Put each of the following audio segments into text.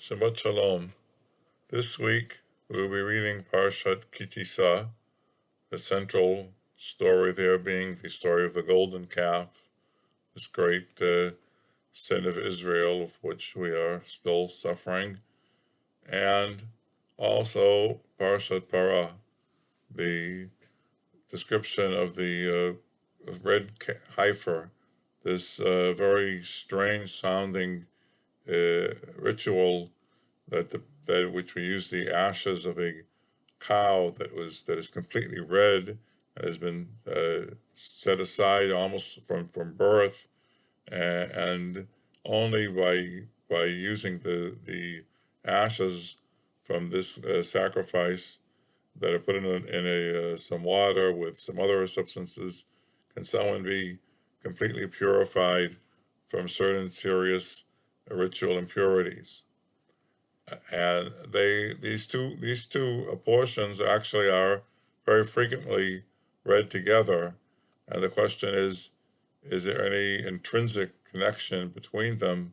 Shabbat Shalom. This week we'll be reading Parshat Tisa, the central story there being the story of the golden calf, this great sin of Israel, of which we are still suffering, and also Parshat Parah, the description of the Red Heifer, this very strange sounding ritual that which we use the ashes of a cow that is completely red and has been set aside almost from birth, and only by using the ashes from this sacrifice that are put in some water with some other substances can someone be completely purified from certain serious ritual impurities. And these two portions actually are very frequently read together, and the question is there any intrinsic connection between them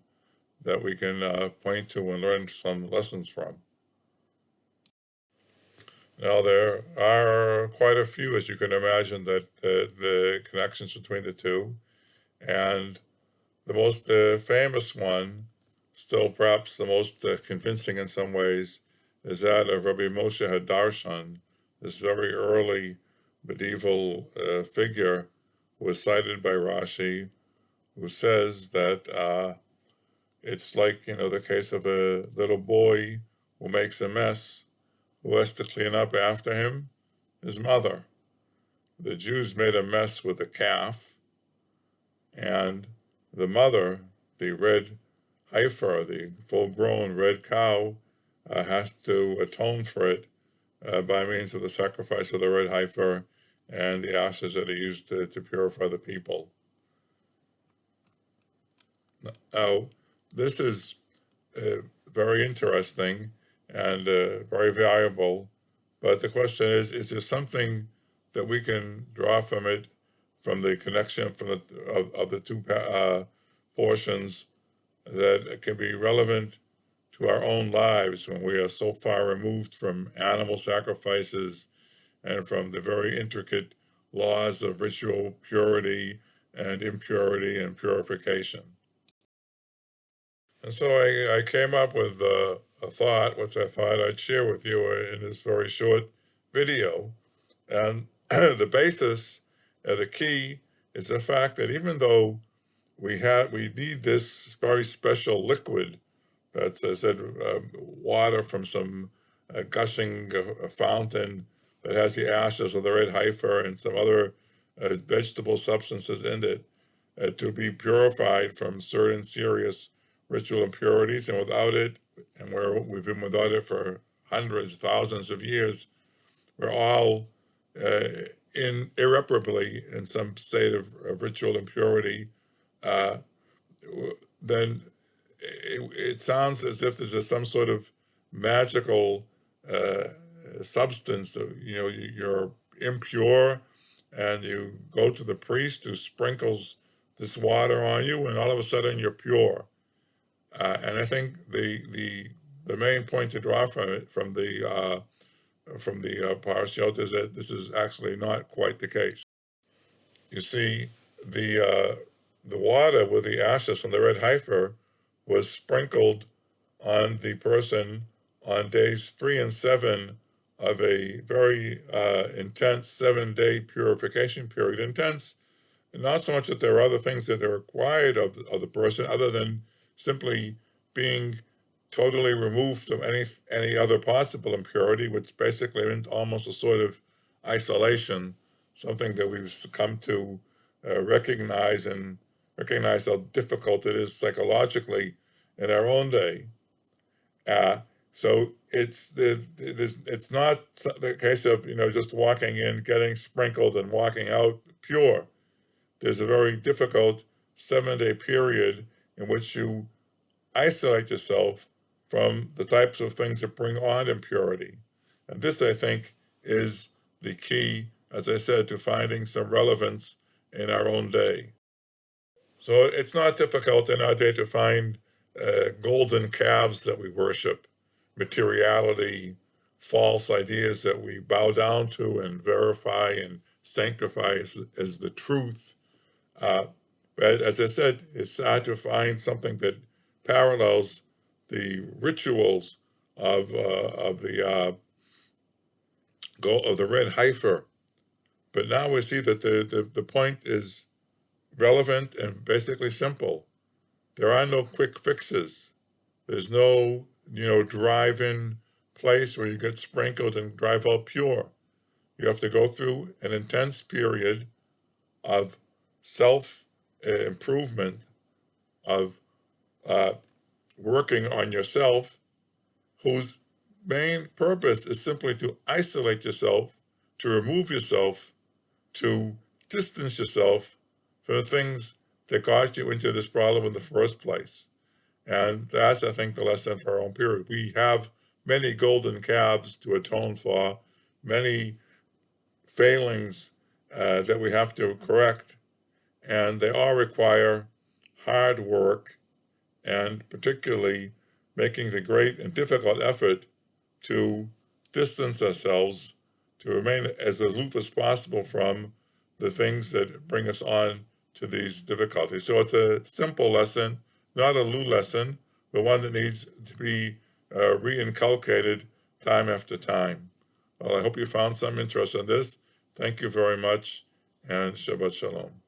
that we can point to and learn some lessons from? Now, there are quite a few, as you can imagine, that the connections between the two, and the most famous one, still perhaps the most convincing in some ways, is that of Rabbi Moshe Hadarshan, this very early medieval figure who was cited by Rashi, who says that it's like, the case of a little boy who makes a mess, who has to clean up after him? His mother. The Jews made a mess with a calf, and the mother, the Red Heifer, the full-grown red cow, has to atone for it by means of the sacrifice of the Red Heifer and the ashes that are used to purify the people. Now, this is very interesting and very valuable, but the question is there something that we can draw from it, from the connection of the two portions, that can be relevant to our own lives when we are so far removed from animal sacrifices and from the very intricate laws of ritual purity and impurity and purification? And so I came up with a thought, which I thought I'd share with you in this very short video. And the basis, the key, is the fact that even though we need this very special liquid that's, as I said, water from some gushing fountain that has the ashes of the Red Heifer and some other vegetable substances in it to be purified from certain serious ritual impurities, and without it, and we've been without it for hundreds, thousands of years, we're all irreparably in some state of ritual impurity. Then it sounds as if there's some sort of magical substance. You're impure, and you go to the priest who sprinkles this water on you, and all of a sudden you're pure. And I think the main point to draw from it, from the parashiyot, is that this is actually not quite the case. You see, the water with the ashes from the Red Heifer was sprinkled on the person on days 3 and 7 of a very intense 7-day purification period. Intense, not so much that there are other things that are required of the person other than simply being totally removed from any other possible impurity, which basically means almost a sort of isolation, something that we've come to recognize how difficult it is psychologically in our own day. So it's not the case of just walking in, getting sprinkled, and walking out pure. There's a very difficult 7-day period in which you isolate yourself from the types of things that bring on impurity. And this, I think, is the key, as I said, to finding some relevance in our own day. So it's not difficult in our day to find golden calves that we worship, materiality, false ideas that we bow down to and verify and sanctify as the truth. But as I said, it's hard to find something that parallels the rituals of the Red Heifer. But now we see that the point is relevant and basically simple. There are no quick fixes. There's no, drive-in place where you get sprinkled and drive out pure. You have to go through an intense period of self improvement, of working on yourself, whose main purpose is simply to isolate yourself, to remove yourself, to distance yourself from the things that got you into this problem in the first place. And that's, I think, the lesson for our own period. We have many golden calves to atone for, many failings that we have to correct, and they all require hard work, and particularly making the great and difficult effort to distance ourselves, to remain as aloof as possible from the things that bring us on to these difficulties. So it's a simple lesson, not a Lou lesson, but one that needs to be reinculcated time after time. Well, I hope you found some interest in this. Thank you very much, and Shabbat Shalom.